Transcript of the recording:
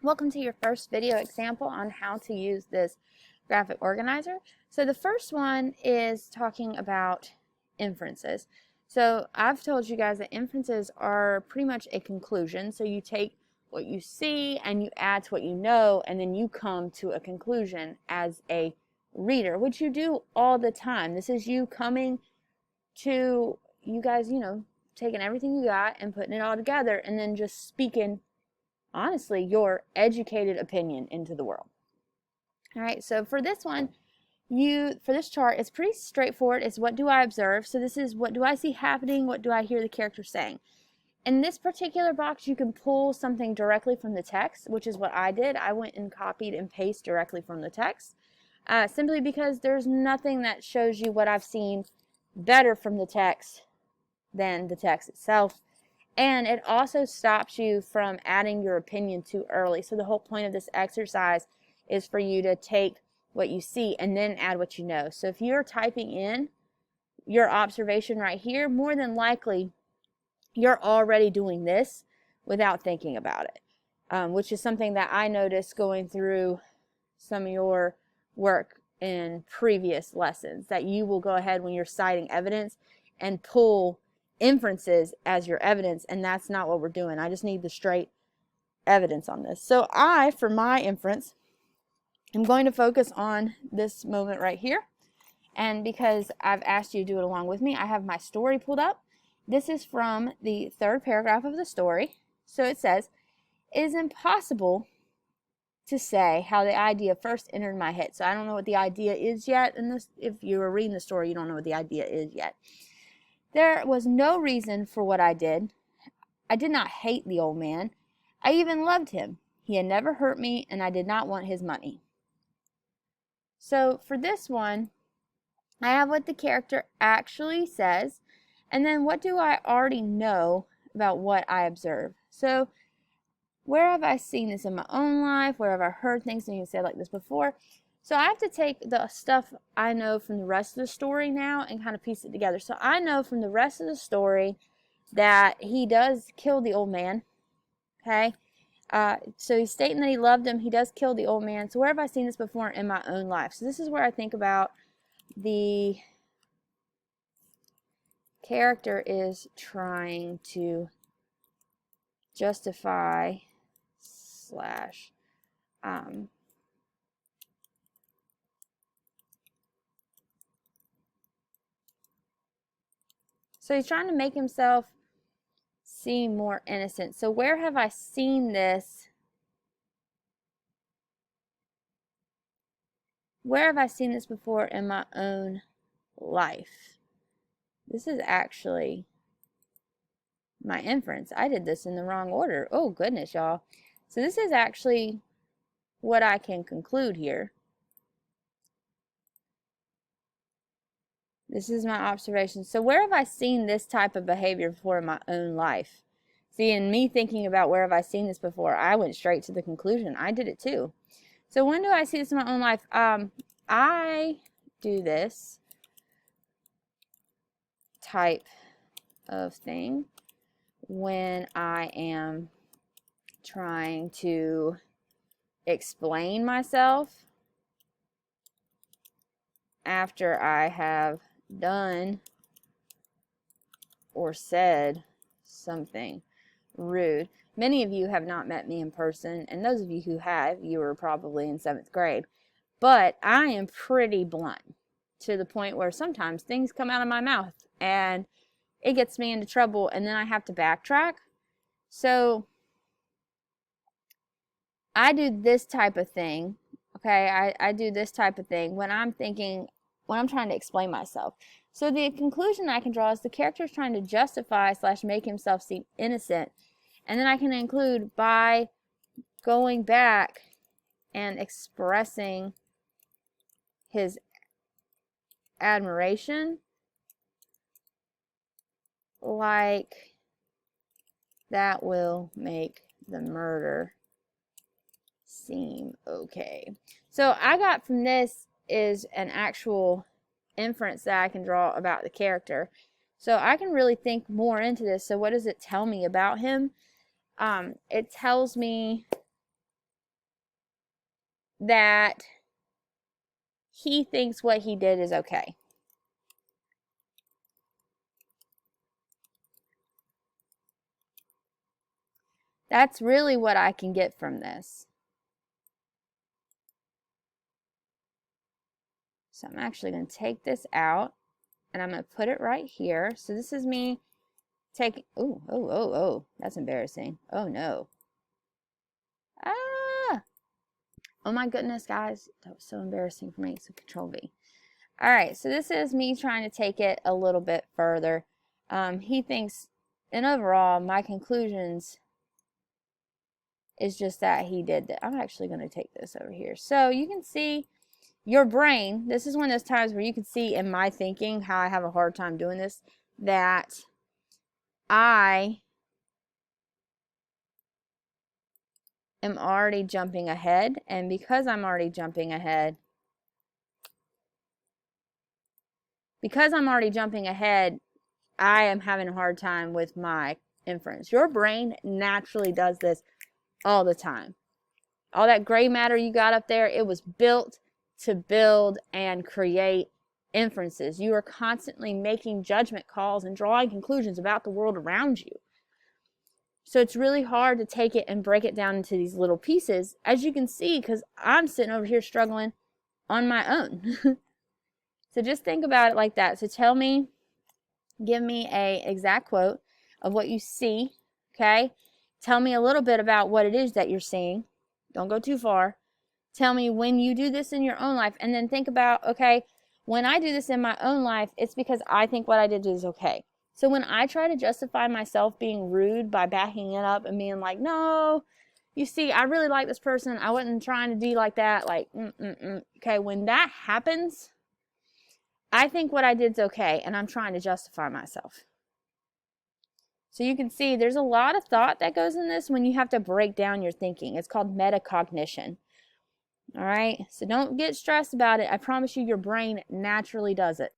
Welcome to your first video example on how to use this graphic organizer. So the first one is talking about inferences. So I've told you guys that inferences are pretty much a conclusion. So you take what you see and you add to what you know, and then you come to a conclusion as a reader, which you do all the time. This is you coming to, you guys, taking everything you got and putting it all together and then just speaking honestly your educated opinion into the world. All right, so for this one, for this chart, it's pretty straightforward. It's what do I observe? So this is what do I see happening? What do I hear the character saying? In this particular box, you can pull something directly from the text, which is what I did. I went and copied and pasted directly from the text, simply because there's nothing that shows you what I've seen better from the text than the text itself. And it also stops you from adding your opinion too early. So the whole point of this exercise is for you to take what you see and then add what you know. So if you're typing in your observation right here, more than likely you're already doing this without thinking about it, which is something that I noticed going through some of your work in previous lessons, that you will go ahead when you're citing evidence and pull inferences as your evidence, and that's not what we're doing. I just need the straight evidence on this. So for my inference, I'm going to focus on this moment right here, and because I've asked you to do it along with me, I have my story pulled up. This is from the third paragraph of the story. So it says, "It is impossible to say how the idea first entered my head." So I don't know what the idea is yet, and if you were reading the story, you don't know what the idea is yet. "There was no reason for what I did. I did not hate the old man. I even loved him. He had never hurt me, and I did not want his money." So for this one, I have what the character actually says, and then what do I already know about what I observe. So where have I seen this in my own life? Where have I heard things and you said like this before? So I have to take the stuff I know from the rest of the story now and kind of piece it together. So I know from the rest of the story that he does kill the old man. Okay. So he's stating that he loved him. He does kill the old man. So where have I seen this before in my own life? So this is where I think about the character is trying to justify slash so he's trying to make himself seem more innocent. So where have I seen this? Where have I seen this before in my own life? This is actually my inference. I did this in the wrong order. Oh, goodness, y'all. So this is actually what I can conclude here. This is my observation. So where have I seen this type of behavior before in my own life? See, in me thinking about where have I seen this before, I went straight to the conclusion. I did it too. So when do I see this in my own life? I do this type of thing when I am trying to explain myself after I have done or said something rude. Many of you have not met me in person, and those of you who have, you were probably in 7th grade. But I am pretty blunt to the point where sometimes things come out of my mouth and it gets me into trouble, and then I have to backtrack. So I do this type of thing, okay? I do this type of thing when I'm trying to explain myself. So the conclusion I can draw is the character is trying to justify / make himself seem innocent. And then I can include by going back and expressing his admiration, like that will make the murder seem okay. So I got from this is an actual inference that I can draw about the character. So I can really think more into this. So what does it tell me about him? It tells me that he thinks what he did is okay. That's really what I can get from this. So I'm actually going to take this out and I'm going to put it right here. So this is me taking, oh, that's embarrassing. Oh no. Ah, oh my goodness, guys, that was so embarrassing for me. So Control V. All right, so this is me trying to take it a little bit further. He thinks, and overall, my conclusions is just that he did that. I'm actually going to take this over here. So you can see your brain, this is one of those times where you can see in my thinking how I have a hard time doing this, that I am already jumping ahead. And because I'm already jumping ahead, I am having a hard time with my inference. Your brain naturally does this all the time. All that gray matter you got up there, it was built to build and create inferences. You are constantly making judgment calls and drawing conclusions about the world around you. So it's really hard to take it and break it down into these little pieces, as you can see, because I'm sitting over here struggling on my own. So just think about it like that. So tell me, give me an exact quote of what you see, okay? Tell me a little bit about what it is that you're seeing. Don't go too far. Tell me when you do this in your own life, and then think about, okay, when I do this in my own life, it's because I think what I did is okay. So when I try to justify myself being rude by backing it up and being like, no, you see, I really like this person. I wasn't trying to be like that. Like, okay, when that happens, I think what I did is okay, and I'm trying to justify myself. So you can see there's a lot of thought that goes in this when you have to break down your thinking. It's called metacognition. All right, so don't get stressed about it. I promise you, your brain naturally does it.